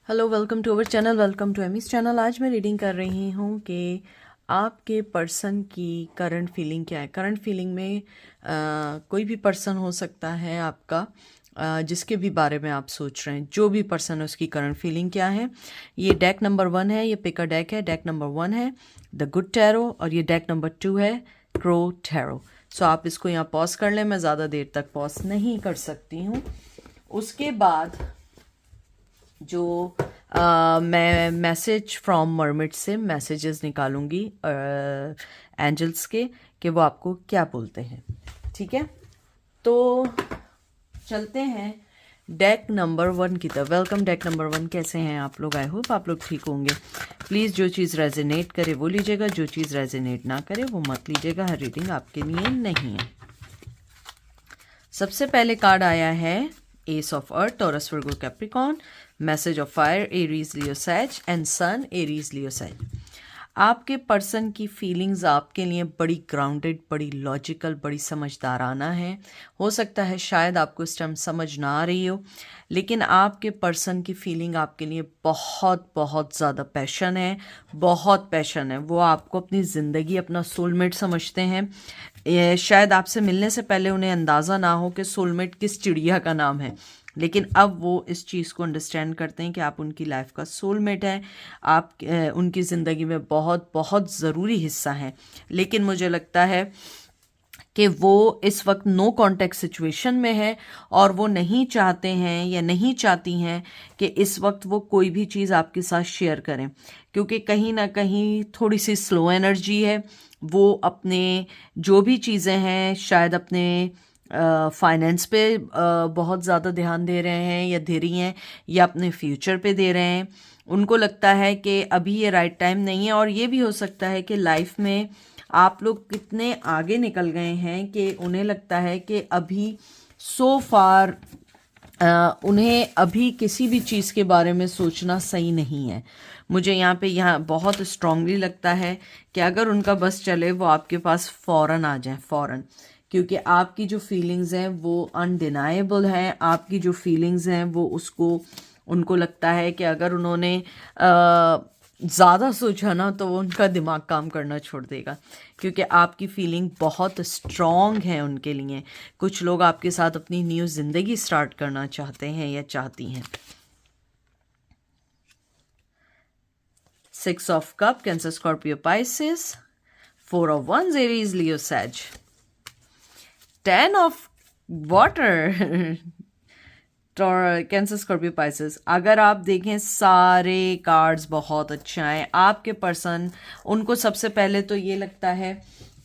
Hello, welcome to our channel, welcome to Amy's channel. आज मैं reading कर रही हूँ कि आपके पर्सन की करंट फीलिंग क्या है। करंट फीलिंग में कोई भी पर्सन हो सकता है आपका, जिसके भी बारे में आप सोच रहे हैं। जो भी पर्सन है उसकी करंट फीलिंग क्या है। ये डेक नंबर 1 है, ये पिका डेक है। डेक नंबर 1 है द गुड टैरो और ये डेक नंबर 2 है क्रो टैरो। सो आप इसको यहाँ पॉज कर लें, मैं ज़्यादा देर तक पॉज नहीं कर सकती हूँ। उसके बाद जो मैं मैसेज फ्रॉम मरमिड से मैसेजेस निकालूंगी एंजल्स के, कि वो आपको क्या बोलते हैं। ठीक है, तो चलते हैं डेक नंबर 1 की तरफ। वेलकम डेक नंबर 1, कैसे हैं आप लोग? आई होप आप लोग ठीक होंगे। प्लीज़ जो चीज़ रेजोनेट करे वो लीजिएगा, जो चीज़ रेजोनेट ना करे वो मत लीजिएगा। हर रीडिंग आपके लिए नहीं है। सबसे पहले कार्ड आया है ace of earth, Taurus Virgo Capricorn, message of fire, Aries Leo Sag and sun, Aries Leo सैज। आपके पर्सन की फीलिंग्स आपके लिए बड़ी ग्राउंडेड, बड़ी लॉजिकल, बड़ी समझदाराना है। हो सकता है शायद आपको इस टाइम समझ ना आ रही हो, लेकिन आपके पर्सन की फीलिंग आपके लिए बहुत बहुत ज़्यादा पैशन है, बहुत पैशन है। वो आपको अपनी ज़िंदगी, अपना सोलमेट समझते हैं। ये शायद आपसे मिलने से पहले उन्हें अंदाज़ा ना हो कि सोलमेट किस चिड़िया का नाम है, लेकिन अब वो इस चीज़ को अंडरस्टैंड करते हैं कि आप उनकी लाइफ का सोलमेट है। आप उनकी ज़िंदगी में बहुत बहुत ज़रूरी हिस्सा हैं। लेकिन मुझे लगता है कि वो इस वक्त नो कॉन्टेक्ट सिचुएशन में है और वो नहीं चाहते हैं या नहीं चाहती हैं कि इस वक्त वो कोई भी चीज़ आपके साथ शेयर करें, क्योंकि कहीं ना कहीं थोड़ी सी स्लो एनर्जी है। वो अपने जो भी चीज़ें हैं, शायद अपने फाइनेंस पे बहुत ज़्यादा ध्यान दे रहे हैं या दे रही हैं, या अपने फ्यूचर पे दे रहे हैं। उनको लगता है कि अभी ये राइट टाइम नहीं है। और ये भी हो सकता है कि लाइफ में आप लोग कितने आगे निकल गए हैं कि उन्हें लगता है कि अभी सो फार उन्हें अभी किसी भी चीज़ के बारे में सोचना सही नहीं है। मुझे यहाँ बहुत स्ट्रांगली लगता है कि अगर उनका बस चले वो आपके पास फ़ौरन आ जाए, फ़ौरन। क्योंकि आपकी जो फीलिंग्स हैं वो अनडिनाएबल हैं। आपकी जो फीलिंग्स हैं वो उनको लगता है कि अगर उन्होंने ज़्यादा सोचा ना तो वो उनका दिमाग काम करना छोड़ देगा, क्योंकि आपकी फीलिंग बहुत स्ट्रॉन्ग है उनके लिए। कुछ लोग आपके साथ अपनी न्यू ज़िंदगी स्टार्ट करना चाहते हैं या चाहती हैं। 6 of cup, Cancer, Scorpio, Pisces. 4 of wands, Aries, Leo, Sag. 10 of water, Cancer, Scorpio, Pisces. अगर आप देखें सारे कार्ड्स बहुत अच्छा है। आपके पर्सन, उनको सबसे पहले तो ये लगता है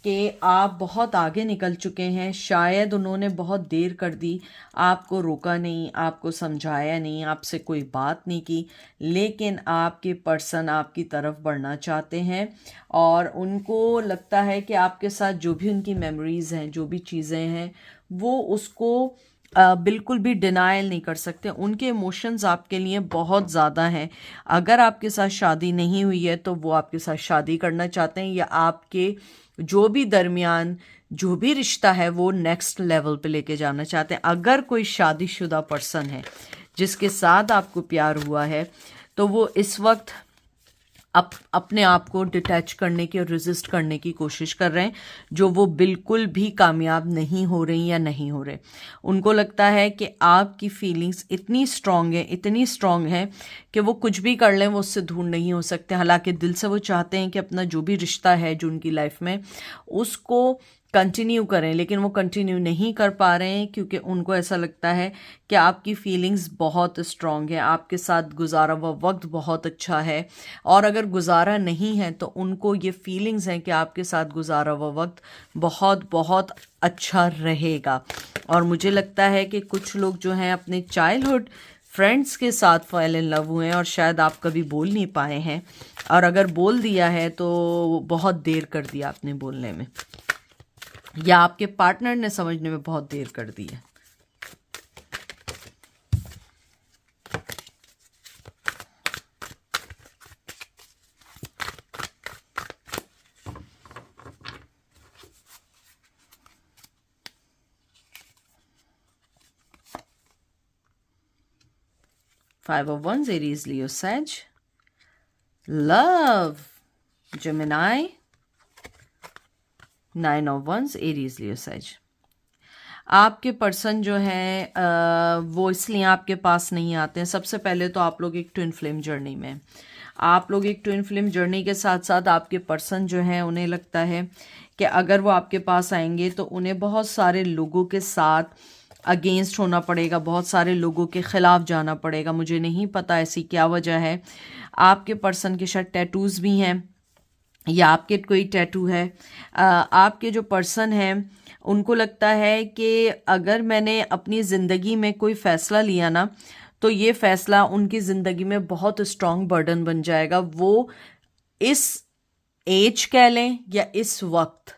कि आप बहुत आगे निकल चुके हैं। शायद उन्होंने बहुत देर कर दी, आपको रोका नहीं, आपको समझाया नहीं, आपसे कोई बात नहीं की, लेकिन आपके पर्सन आपकी तरफ बढ़ना चाहते हैं। और उनको लगता है कि आपके साथ जो भी उनकी मेमोरीज हैं, जो भी चीज़ें हैं, वो उसको बिल्कुल भी डिनायल नहीं कर सकते। उनके इमोशंस आपके लिए बहुत ज़्यादा हैं। अगर आपके साथ शादी नहीं हुई है तो वो आपके साथ शादी करना चाहते हैं, या आपके जो भी दरमियान जो भी रिश्ता है वो नेक्स्ट लेवल पे लेके जाना चाहते हैं। अगर कोई शादीशुदा पर्सन है जिसके साथ आपको प्यार हुआ है, तो वो इस वक्त अपने आप को डिटैच करने की और रेजिस्ट करने की कोशिश कर रहे हैं, जो वो बिल्कुल भी कामयाब नहीं हो रही या नहीं हो रहे। उनको लगता है कि आपकी फीलिंग्स इतनी स्ट्रांग है, इतनी स्ट्रांग है कि वो कुछ भी कर लें वो उससे दूर नहीं हो सकते। हालांकि दिल से वो चाहते हैं कि अपना जो भी रिश्ता है जो उनकी लाइफ में, उसको कंटिन्यू करें, लेकिन वो कंटिन्यू नहीं कर पा रहे हैं, क्योंकि उनको ऐसा लगता है कि आपकी फीलिंग्स बहुत स्ट्रांग है, आपके साथ गुजारा हुआ वक्त बहुत अच्छा है। और अगर गुजारा नहीं है तो उनको ये फीलिंग्स हैं कि आपके साथ गुजारा हुआ वक्त बहुत बहुत अच्छा रहेगा। और मुझे लगता है कि कुछ लोग जो हैं अपने चाइल्डहुड फ्रेंड्स के साथ फॉल इन लव हुए हैं, और शायद आप कभी बोल नहीं पाए हैं, और अगर बोल दिया है तो बहुत देर कर दिया आपने बोलने में, या आपके पार्टनर ने समझने में बहुत देर कर दी है। 5 of Wands, Aries, Leo, Sag. Love, Gemini. 9 of Wands, Aries, Leo, Sag. आपके पर्सन जो है वो इसलिए आपके पास नहीं आते हैं। सबसे पहले तो आप लोग एक ट्विन फ्लेम जर्नी में हैं। आप लोग एक ट्विन फ्लेम जर्नी के साथ साथ आपके पर्सन जो हैं उन्हें लगता है कि अगर वो आपके पास आएंगे तो उन्हें बहुत सारे लोगों के साथ अगेंस्ट होना पड़ेगा, बहुत सारे लोगों के ख़िलाफ़ जाना पड़ेगा। मुझे नहीं पता ऐसी क्या वजह है। आपके पर्सन के शायद टैटूज़ भी हैं या आपके कोई टैटू है। आपके जो पर्सन हैं उनको लगता है कि अगर मैंने अपनी ज़िंदगी में कोई फ़ैसला लिया ना तो ये फ़ैसला उनकी ज़िंदगी में बहुत स्ट्रॉन्ग बर्डन बन जाएगा। वो इस एज कह लें या इस वक्त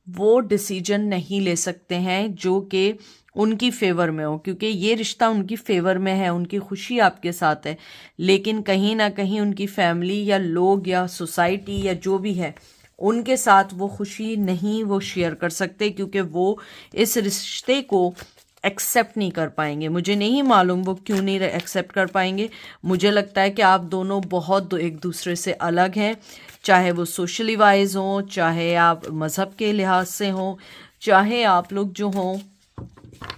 वो डिसीजन नहीं ले सकते हैं जो कि उनकी फेवर में हो, क्योंकि ये रिश्ता उनकी फेवर में है, उनकी खुशी आपके साथ है, लेकिन कहीं ना कहीं उनकी फैमिली या लोग या सोसाइटी या जो भी है उनके साथ वो खुशी नहीं वो शेयर कर सकते, क्योंकि वो इस रिश्ते को एक्सेप्ट नहीं कर पाएंगे। मुझे नहीं मालूम वो क्यों नहीं एक्सेप्ट कर पाएंगे। मुझे लगता है कि आप दोनों बहुत एक दूसरे से अलग हैं, चाहे वो सोशली वाइज हों, चाहे आप मज़हब के लिहाज से हों, चाहे आप लोग जो हों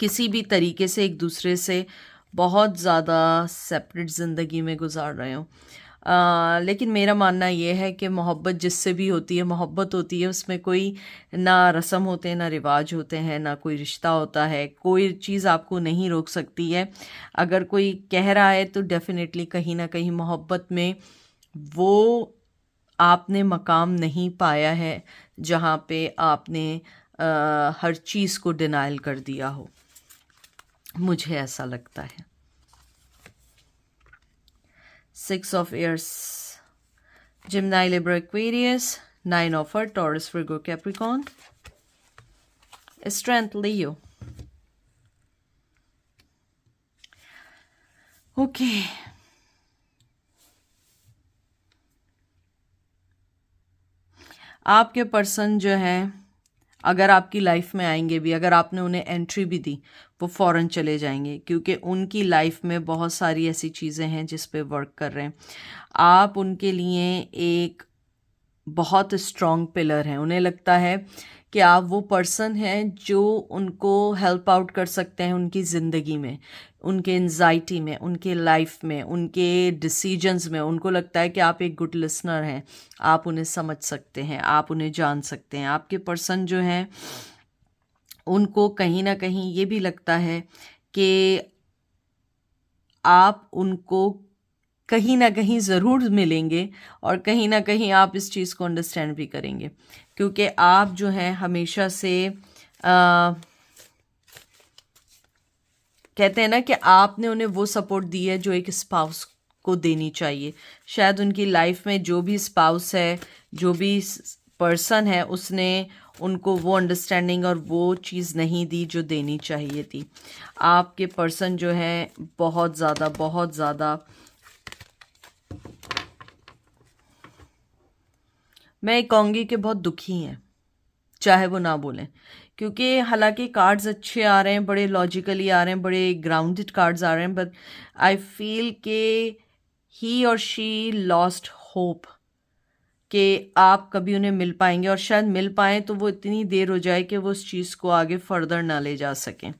किसी भी तरीके से एक दूसरे से बहुत ज़्यादा सेपरेट ज़िंदगी में गुजार रहे हों। लेकिन मेरा मानना ये है कि मोहब्बत जिससे भी होती है, मोहब्बत होती है, उसमें कोई ना रस्म होते हैं, ना रिवाज होते हैं, ना कोई रिश्ता होता है। कोई चीज़ आपको नहीं रोक सकती है। अगर कोई कह रहा है तो डेफिनेटली कहीं ना कहीं मोहब्बत में वो आपने मकाम नहीं पाया है जहाँ पे आपने हर चीज़ को डिनाइल कर दिया हो। मुझे ऐसा लगता है। 6 of Airs, Gemini, Libra, Aquarius. 9 of Earth, Taurus, Virgo, Capricorn. Strength, Leo. Okay. आपके पर्सन जो है अगर आपकी लाइफ में आएंगे भी, अगर आपने उन्हें एंट्री भी दी, वो फ़ौरन चले जाएंगे, क्योंकि उनकी लाइफ में बहुत सारी ऐसी चीज़ें हैं जिस पे वर्क कर रहे हैं। आप उनके लिए एक बहुत स्ट्रॉन्ग पिलर हैं। उन्हें लगता है कि आप वो पर्सन हैं जो उनको हेल्प आउट कर सकते हैं उनकी ज़िंदगी में, उनके एंजाइटी में, उनके लाइफ में, उनके डिसीजंस में। उनको लगता है कि आप एक गुड लिसनर हैं, आप उन्हें समझ सकते हैं, आप उन्हें जान सकते हैं। आपके पर्सन जो हैं उनको कहीं ना कहीं ये भी लगता है कि आप उनको कहीं ना कहीं ज़रूर मिलेंगे और कहीं ना कहीं आप इस चीज़ को अंडरस्टैंड भी करेंगे, क्योंकि आप जो हैं हमेशा से कहते हैं ना कि आपने उन्हें वो सपोर्ट दी है जो एक स्पाउस को देनी चाहिए। शायद उनकी लाइफ में जो भी स्पाउस है, जो भी पर्सन है, उसने उनको वो अंडरस्टैंडिंग और वो चीज़ नहीं दी जो देनी चाहिए थी। आपके पर्सन जो है बहुत ज़्यादा मैं कहूँगी कि बहुत दुखी हैं, चाहे वो ना बोलें, क्योंकि हालांकि कार्ड्स अच्छे आ रहे हैं, बड़े लॉजिकली आ रहे हैं, बड़े ग्राउंडेड कार्ड्स आ रहे हैं, बट आई फील कि ही और शी लॉस्ट होप कि आप कभी उन्हें मिल पाएंगे, और शायद मिल पाएँ तो वो इतनी देर हो जाए कि वो उस चीज़ को आगे फर्दर ना ले जा सकें।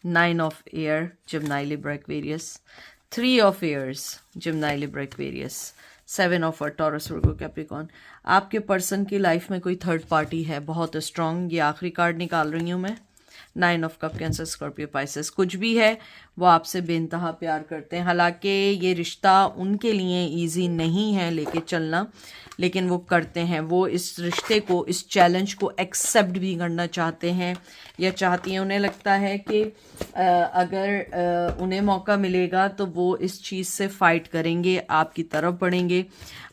9 of Air, Gemini, Libra, Aquarius. 3 of Airs, Gemini, Libra, Aquarius. 7 of Earth, Taurus, Virgo, Capricorn. आपके पर्सन की लाइफ में कोई थर्ड पार्टी है बहुत स्ट्रॉन्ग। ये आखिरी कार्ड निकाल रही हूँ मैं। 9 of Cup, cancer, Scorpio, Pisces. कुछ भी है वो आपसे बेइंतहा प्यार करते हैं। हालांकि ये रिश्ता उनके लिए इजी नहीं है लेके चलना, लेकिन वो करते हैं। वो इस रिश्ते को, इस चैलेंज को एक्सेप्ट भी करना चाहते हैं या चाहती हैं। उन्हें लगता है कि अगर उन्हें मौका मिलेगा तो वो इस चीज़ से फाइट करेंगे, आपकी तरफ बढ़ेंगे,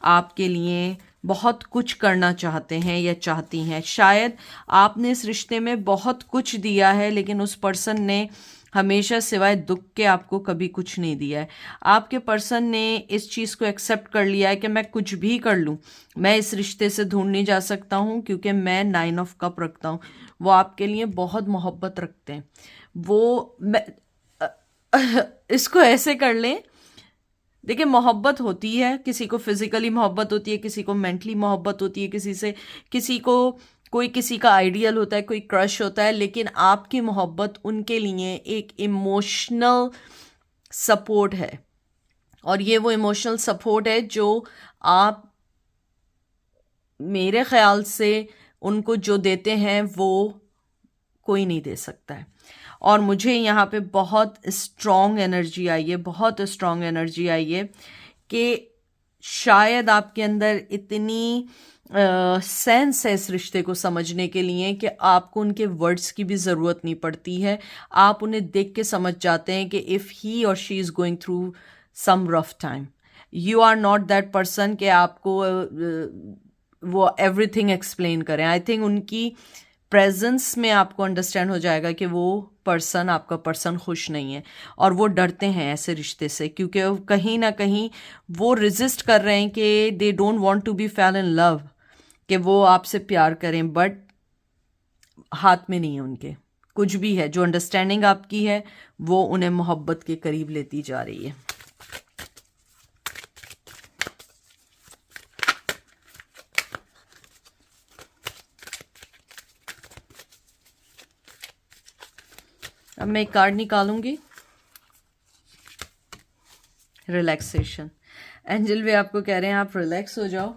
आपके लिए बहुत कुछ करना चाहते हैं या चाहती हैं। शायद आपने इस रिश्ते में बहुत कुछ दिया है, लेकिन उस पर्सन ने हमेशा सिवाय दुख के आपको कभी कुछ नहीं दिया है। आपके पर्सन ने इस चीज़ को एक्सेप्ट कर लिया है कि मैं कुछ भी कर लूँ, मैं इस रिश्ते से दूर नहीं जा सकता हूँ, क्योंकि मैं 9 of Cup रखता हूँ। वो आपके लिए बहुत मोहब्बत रखते हैं। वो इसको ऐसे कर लें, देखिए मोहब्बत होती है, किसी को फिजिकली मोहब्बत होती है, किसी को मेंटली मोहब्बत होती है, किसी से, किसी को कोई किसी का आइडियल होता है, कोई क्रश होता है, लेकिन आपकी मोहब्बत उनके लिए एक इमोशनल सपोर्ट है। और ये वो इमोशनल सपोर्ट है जो आप, मेरे ख्याल से, उनको जो देते हैं वो कोई नहीं दे सकता है। और मुझे यहाँ पे बहुत स्ट्रॉन्ग एनर्जी आई है, बहुत स्ट्रॉन्ग एनर्जी आई है कि शायद आपके अंदर इतनी सेंस है इस रिश्ते को समझने के लिए कि आपको उनके वर्ड्स की भी ज़रूरत नहीं पड़ती है। आप उन्हें देख के समझ जाते हैं कि इफ़ ही और she is going through some rough time, you are not that person कि आपको वो एवरीथिंग एक्सप्लेन करें। आई थिंक उनकी प्रेजेंस में आपको अंडरस्टैंड हो जाएगा कि वो पर्सन, आपका पर्सन खुश नहीं है, और वो डरते हैं ऐसे रिश्ते से, क्योंकि कहीं ना कहीं वो रेजिस्ट कर रहे हैं कि they don't want to be fall in love, कि वो आपसे प्यार करें, बट हाथ में नहीं है उनके। कुछ भी है, जो अंडरस्टैंडिंग आपकी है वो उन्हें मोहब्बत के करीब लेती जा रही है। अब मैं एक कार्ड निकालूंगी, रिलैक्सेशन। एंजल वे आपको कह रहे हैं आप रिलैक्स हो जाओ,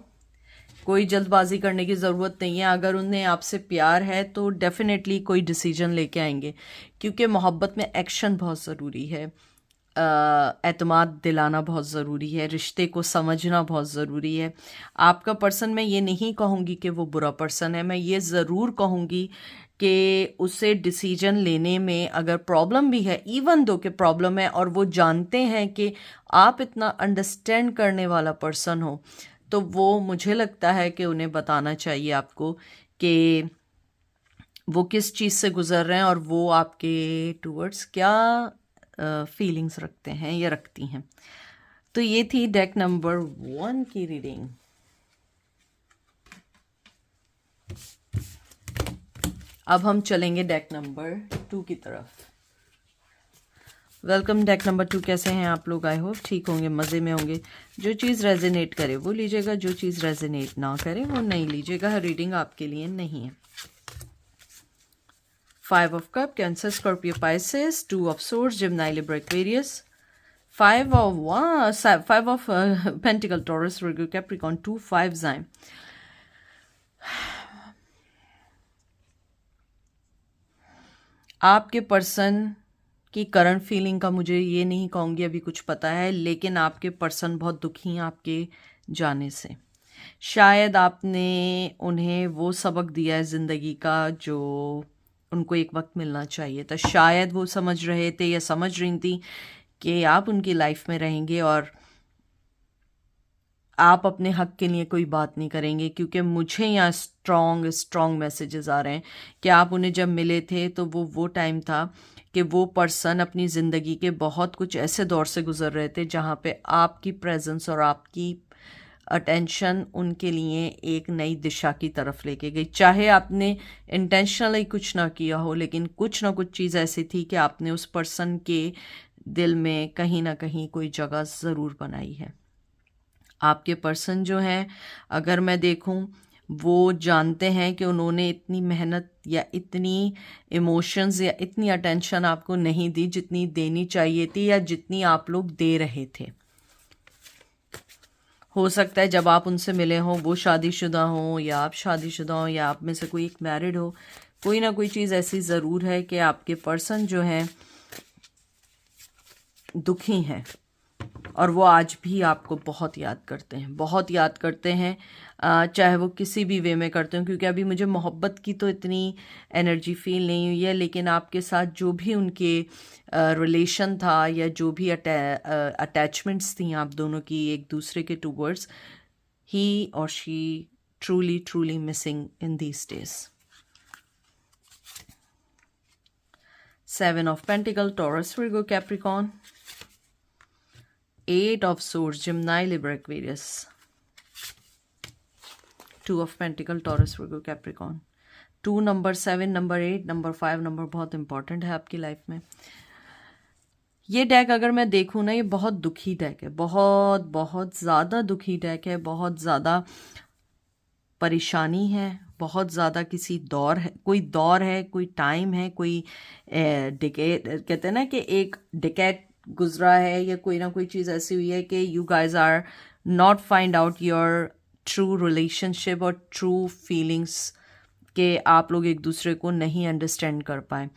कोई जल्दबाजी करने की ज़रूरत नहीं है। अगर उन्हें आपसे प्यार है तो डेफिनेटली कोई डिसीजन लेके आएंगे, क्योंकि मोहब्बत में एक्शन बहुत ज़रूरी है, एतमाद दिलाना बहुत ज़रूरी है, रिश्ते को समझना बहुत ज़रूरी है। आपका पर्सन, मैं ये नहीं कहूँगी कि वो बुरा पर्सन है, मैं ये ज़रूर कहूँगी कि उसे डिसीजन लेने में अगर प्रॉब्लम भी है, इवन दो कि प्रॉब्लम है, और वो जानते हैं कि आप इतना अंडरस्टैंड करने वाला पर्सन हो, तो वो, मुझे लगता है कि उन्हें बताना चाहिए आपको कि वो किस चीज़ से गुजर रहे हैं और वो आपके टूवर्ड्स क्या फीलिंग्स रखते हैं या रखती हैं। तो ये थी डेक नंबर 1 की रीडिंग। अब हम चलेंगे डेक नंबर 2 की तरफ। Welcome deck number 2। कैसे हैं आप लोग? आई होप ठीक होंगे, मज़े में होंगे। जो चीज़ रेजोनेट करे वो लीजिएगा, जो चीज़ रेजोनेट ना करे वो नहीं लीजिएगा। हर रीडिंग आपके लिए नहीं है। 5 of Cup, Cancer, Scorpio, Pisces. 2 of Swords, Gemini, Libra, Aquarius. 5 of Pentacle, Taurus, Virgo, Capricorn. 2 5 हैं। आपके पर्सन की करंट फीलिंग का मुझे ये नहीं कहूँगी अभी कुछ पता है, लेकिन आपके पर्सन बहुत दुखी हैं आपके जाने से। शायद आपने उन्हें वो सबक दिया है ज़िंदगी का जो उनको एक वक्त मिलना चाहिए था। शायद वो समझ रहे थे या समझ रही थी कि आप उनकी लाइफ में रहेंगे और आप अपने हक के लिए कोई बात नहीं करेंगे, क्योंकि मुझे यहाँ स्ट्रॉन्ग मैसेजेस आ रहे हैं कि आप उन्हें जब मिले थे तो वो टाइम था कि वो पर्सन अपनी ज़िंदगी के बहुत कुछ ऐसे दौर से गुजर रहे थे जहाँ पे आपकी प्रेजेंस और आपकी अटेंशन उनके लिए एक नई दिशा की तरफ लेके गई। चाहे आपने इंटेंशनली कुछ ना किया हो, लेकिन कुछ ना कुछ चीज़ ऐसी थी कि आपने उस पर्सन के दिल में कहीं ना कहीं कोई जगह ज़रूर बनाई है। आपके पर्सन जो हैं, अगर मैं देखूं, वो जानते हैं कि उन्होंने इतनी मेहनत या इतनी इमोशंस या इतनी अटेंशन आपको नहीं दी जितनी देनी चाहिए थी या जितनी आप लोग दे रहे थे। हो सकता है जब आप उनसे मिले हों वो शादीशुदा हों या आप शादीशुदा हों या आप में से कोई एक मैरिड हो। कोई ना कोई चीज़ ऐसी ज़रूर है कि आपके पर्सन जो हैं दुखी हैं और वो आज भी आपको बहुत याद करते हैं, बहुत याद करते हैं, चाहे वो किसी भी वे में करते हो। क्योंकि अभी मुझे मोहब्बत की तो इतनी एनर्जी फील नहीं हुई है, लेकिन आपके साथ जो भी उनके रिलेशन था या जो भी अटैचमेंट्स थी आप दोनों की एक दूसरे के टूवर्ड्स, ही और she truly missing in these days. 7 of Pentacle, Taurus, Virgo, Capricorn. 8 of Swords, Gemini, Libra, Aquarius. 2 of Pentacle, Taurus, Virgo, Capricorn. 2 number, 7 number, 8 number, 5 number बहुत इंपॉर्टेंट है आपकी लाइफ में। ये डेक अगर मैं देखूँ ना, ये बहुत दुखी डेक है, बहुत बहुत ज़्यादा दुखी डेक है, बहुत ज़्यादा परेशानी है, बहुत ज़्यादा किसी दौर है, कोई टाइम है, कोई डिकेड कहते हैं ना कि एक डिकेड गुजरा है, या कोई ना कोई चीज़ ऐसी हुई है कि you guys are not find out your true relationship और ट्रू फीलिंग्स, कि आप लोग एक दूसरे को नहीं अंडरस्टैंड कर पाए।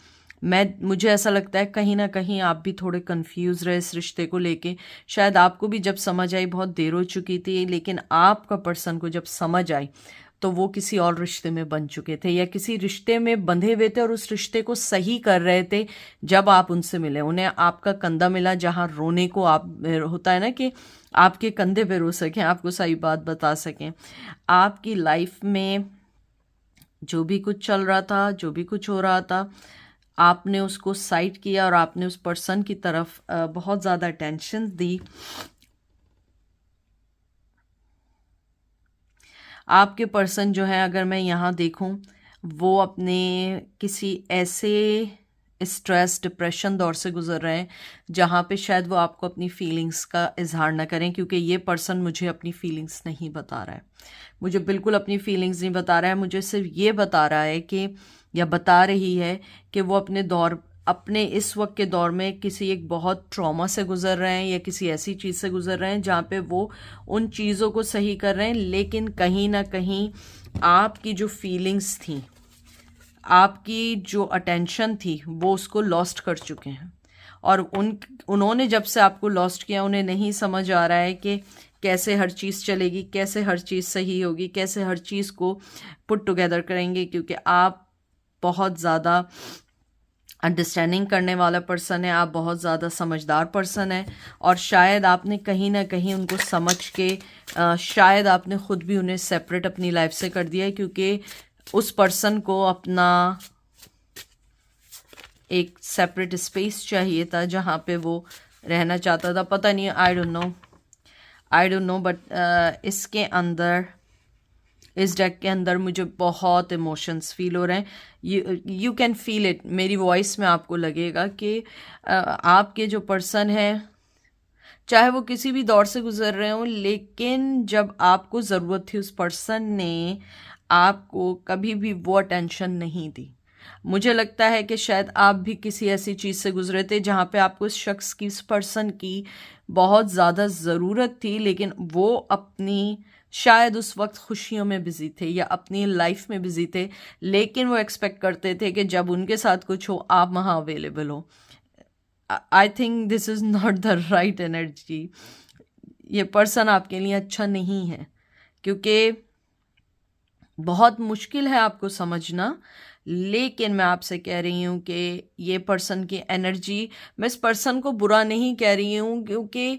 मुझे ऐसा लगता है कहीं ना कहीं आप भी थोड़े कंफ्यूज रहे इस रिश्ते को लेके। शायद आपको भी जब समझ आई बहुत देर हो चुकी थी, लेकिन आपका पर्सन को जब समझ आई तो वो किसी और रिश्ते में बन चुके थे, या किसी रिश्ते में बंधे हुए थे और उस रिश्ते को सही कर रहे थे। जब आप उनसे मिले, उन्हें आपका कंधा मिला जहाँ रोने को आप होता है ना कि आपके कंधे पे रो सकें, आपको सही बात बता सकें। आपकी लाइफ में जो भी कुछ चल रहा था, जो भी कुछ हो रहा था, आपने उसको साइड किया और आपने उस पर्सन की तरफ बहुत ज़्यादा अटेंशन दी। आपके पर्सन जो है, अगर मैं यहाँ देखूँ, वो अपने किसी ऐसे स्ट्रेस डिप्रेशन दौर से गुजर रहे हैं जहाँ पे शायद वो आपको अपनी फीलिंग्स का इजहार ना करें, क्योंकि ये पर्सन मुझे अपनी फीलिंग्स नहीं बता रहा है, मुझे बिल्कुल अपनी फीलिंग्स नहीं बता रहा है। मुझे सिर्फ ये बता रहा है कि, या बता रही है कि वो अपने इस वक्त के दौर में किसी एक बहुत ट्रॉमा से गुजर रहे हैं, या किसी ऐसी चीज़ से गुजर रहे हैं जहाँ पे वो उन चीज़ों को सही कर रहे हैं, लेकिन कहीं ना कहीं आपकी जो फीलिंग्स थी, आपकी जो अटेंशन थी, वो उसको लॉस्ट कर चुके हैं। और उन्होंने जब से आपको लॉस्ट किया, उन्हें नहीं समझ आ रहा है कि कैसे हर चीज़ चलेगी, कैसे हर चीज़ सही होगी, कैसे हर चीज़ को पुट टुगेदर करेंगे, क्योंकि आप बहुत ज़्यादा अंडरस्टैंडिंग करने वाला पर्सन है, आप बहुत ज़्यादा समझदार पर्सन है, और शायद आपने कहीं ना कहीं उनको समझ के शायद आपने ख़ुद भी उन्हें सेपरेट अपनी लाइफ से कर दिया है, क्योंकि उस पर्सन को अपना एक सेपरेट स्पेस चाहिए था जहाँ पे वो रहना चाहता था। पता नहीं, आई डोंट नो, बट इसके अंदर, इस डेक के अंदर मुझे बहुत इमोशंस फील हो रहे हैं। यू कैन फील इट, मेरी वॉइस में आपको लगेगा कि आपके जो पर्सन है, चाहे वो किसी भी दौर से गुजर रहे हों, लेकिन जब आपको ज़रूरत थी उस पर्सन ने आपको कभी भी वो अटेंशन नहीं दी। मुझे लगता है कि शायद आप भी किसी ऐसी चीज़ से गुजरे थे जहाँ पे आपको इस शख्स की, इस पर्सन की बहुत ज़्यादा ज़रूरत थी, लेकिन वो अपनी शायद उस वक्त खुशियों में बिजी थे या अपनी लाइफ में बिजी थे, लेकिन वो एक्सपेक्ट करते थे कि जब उनके साथ कुछ हो आप वहाँ अवेलेबल हो। I think this is not the right energy. ये पर्सन आपके लिए अच्छा नहीं है, क्योंकि बहुत मुश्किल है आपको समझना, लेकिन मैं आपसे कह रही हूँ कि ये पर्सन की एनर्जी, मैं इस पर्सन को बुरा नहीं कह रही हूँ, क्योंकि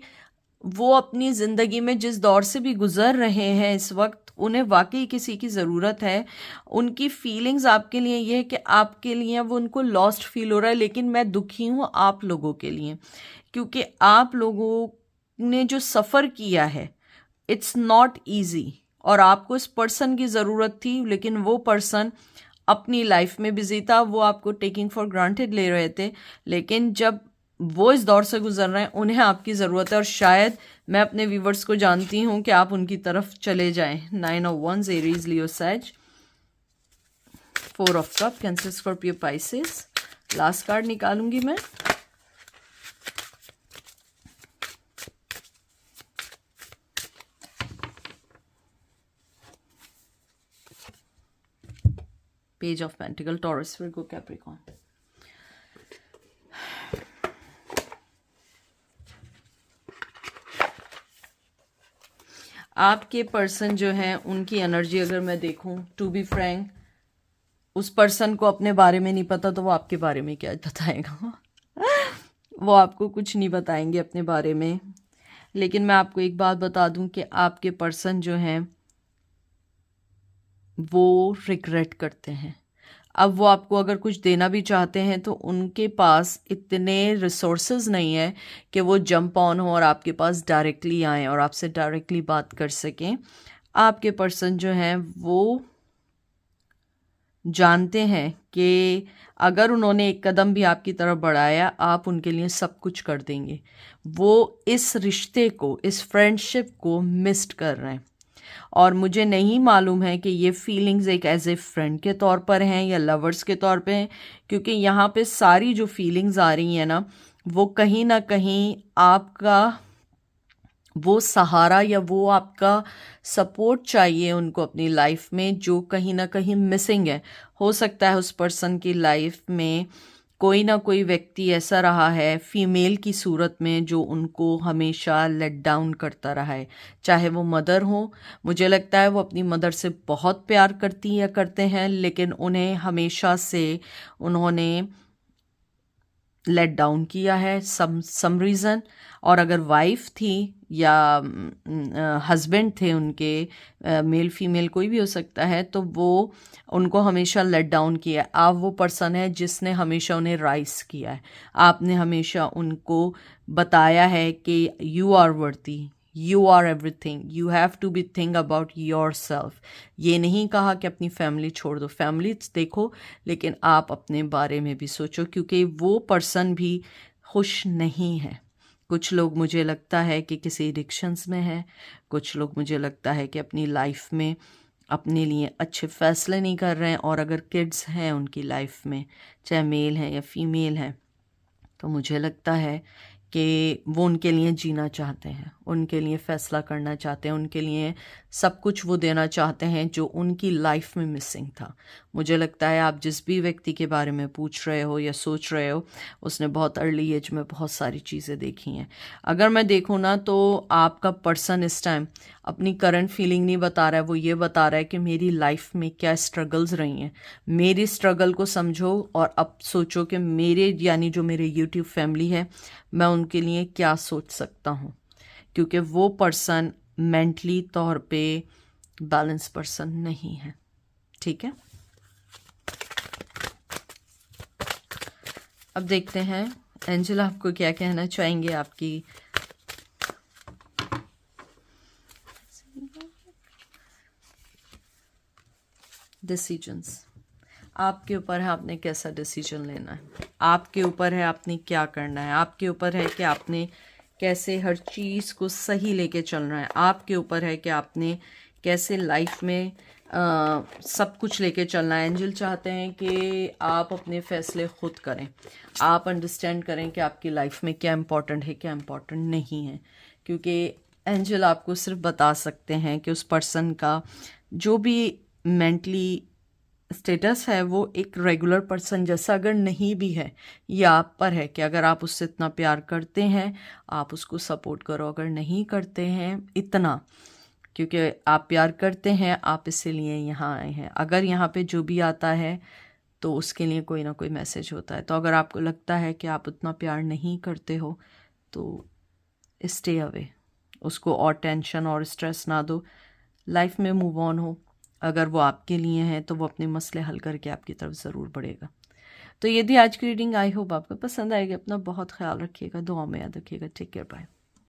वो अपनी ज़िंदगी में जिस दौर से भी गुज़र रहे हैं इस वक्त, उन्हें वाकई किसी की ज़रूरत है। उनकी फीलिंग्स आपके लिए ये है कि आपके लिए वो उनको लॉस्ट फील हो रहा है, लेकिन मैं दुखी हूँ आप लोगों के लिए, क्योंकि आप लोगों ने जो सफ़र किया है, इट्स नॉट ईजी, और आपको इस पर्सन की ज़रूरत थी, लेकिन वो पर्सन अपनी लाइफ में बिजी था, वो आपको टेकिंग फॉर ग्रांटेड ले रहे थे, लेकिन जब वो इस दौर से गुजर रहे हैं, उन्हें आपकी ज़रूरत है। और शायद मैं अपने व्यूवर्स को जानती हूँ कि आप उनकी तरफ चले जाएं। 9 of once, Aries, Leo, Sag, 4 of cup, Cancer, Scorpio, Pisces. Last card निकालूंगी मैं। Page of pentacle, Taurus, Virgo, Capricorn. आपके पर्सन जो हैं, उनकी एनर्जी अगर मैं देखूं, टू बी फ्रैंक, उस पर्सन को अपने बारे में नहीं पता, तो वो आपके बारे में क्या बताएगा? वो आपको कुछ नहीं बताएंगे अपने बारे में। लेकिन मैं आपको एक बात बता दूं कि आपके पर्सन जो हैं वो रिग्रेट करते हैं। अब वो आपको अगर कुछ देना भी चाहते हैं तो उनके पास इतने रिसोर्सेज नहीं है कि वो जंप ऑन हो और आपके पास डायरेक्टली आएँ और आपसे डायरेक्टली बात कर सकें। आपके पर्सन जो हैं वो जानते हैं कि अगर उन्होंने एक कदम भी आपकी तरफ बढ़ाया, आप उनके लिए सब कुछ कर देंगे। वो इस रिश्ते को, इस फ्रेंडशिप को मिस्ड कर रहे हैं। और मुझे नहीं मालूम है कि ये फीलिंग्स एक एज ए फ्रेंड के तौर पर हैं या लवर्स के तौर पे हैं, क्योंकि यहाँ पे सारी जो फीलिंग्स आ रही हैं वो कहीं ना कहीं आपका वो सहारा या वो आपका सपोर्ट चाहिए उनको अपनी लाइफ में, जो कहीं ना कहीं मिसिंग है। हो सकता है उस पर्सन की लाइफ में कोई ना कोई व्यक्ति ऐसा रहा है फीमेल की सूरत में जो उनको हमेशा लेट डाउन करता रहा है, चाहे वो मदर हो। मुझे लगता है वो अपनी मदर से बहुत प्यार करती या करते हैं, लेकिन उन्हें हमेशा से उन्होंने लेट डाउन किया है सम रीज़न। और अगर वाइफ थी या हस्बैंड थे उनके, मेल फीमेल कोई भी हो सकता है, तो वो उनको हमेशा लेट डाउन किया है। आप वो पर्सन है जिसने हमेशा उन्हें राइज किया है। आपने हमेशा उनको बताया है कि you are worthy, you are everything, you have to be think about yourself. ये नहीं कहा कि अपनी फैमिली छोड़ दो, फैमिली देखो, लेकिन आप अपने बारे में भी सोचो, क्योंकि वो पर्सन भी खुश नहीं है। कुछ लोग मुझे लगता है कि किसी एडिक्शंस में है, कुछ लोग मुझे लगता है कि अपनी लाइफ में अपने लिए अच्छे फैसले नहीं कर रहे हैं, और अगर किड्स हैं उनकी लाइफ में, चाहे मेल हैं या फीमेल हैं, तो मुझे लगता है कि वो उनके लिए जीना चाहते हैं, उनके लिए फ़ैसला करना चाहते हैं, उनके लिए सब कुछ वो देना चाहते हैं जो उनकी लाइफ में मिसिंग था। मुझे लगता है आप जिस भी व्यक्ति के बारे में पूछ रहे हो या सोच रहे हो, उसने बहुत अर्ली एज में बहुत सारी चीज़ें देखी हैं। अगर मैं देखूँ ना, तो आपका पर्सन इस टाइम अपनी करंट फीलिंग नहीं बता रहा है, वो ये बता रहा है कि मेरी लाइफ में क्या स्ट्रगल्स रही हैं, मेरी स्ट्रगल को समझो और अब सोचो कि मेरे यानी जो मेरे यूट्यूब फैमिली है, मैं उनके लिए क्या सोच सकता हूँ, क्योंकि वो पर्सन मेंटली तौर पे बैलेंस पर्सन नहीं है। ठीक है, अब देखते हैं एंजेला आपको क्या कहना चाहेंगे आपकी डिसीजंस। आपके ऊपर है आपने कैसा डिसीजन लेना है, आपके ऊपर है आपने क्या करना है, आपके ऊपर है कि आपने कैसे हर चीज़ को सही लेके चलना है, आपके ऊपर है कि आपने कैसे लाइफ में सब कुछ लेके चलना है। एंजल चाहते हैं कि आप अपने फैसले खुद करें, आप अंडरस्टैंड करें कि आपकी लाइफ में क्या इम्पोर्टेंट है, क्या इम्पोर्टेंट नहीं है, क्योंकि एंजल आपको सिर्फ बता सकते हैं कि उस पर्सन का जो भी मेंटली स्टेटस है वो एक रेगुलर पर्सन जैसा अगर नहीं भी है, ये आप पर है कि अगर आप उससे इतना प्यार करते हैं आप उसको सपोर्ट करो, अगर नहीं करते हैं इतना, क्योंकि आप प्यार करते हैं, आप इसीलिए यहाँ आए हैं। अगर यहाँ पे जो भी आता है तो उसके लिए कोई ना कोई मैसेज होता है। तो अगर आपको लगता है कि आप उतना प्यार नहीं करते हो तो स्टे अवे, उसको और टेंशन और स्ट्रेस ना दो, लाइफ में मूव ऑन हो। अगर वो आपके लिए है तो वो अपने मसले हल करके आपकी तरफ ज़रूर बढ़ेगा। तो ये थी आज की रीडिंग। आई होप आपको पसंद आएगी। अपना बहुत ख्याल रखिएगा, दुआ में याद रखिएगा। Take care, bye.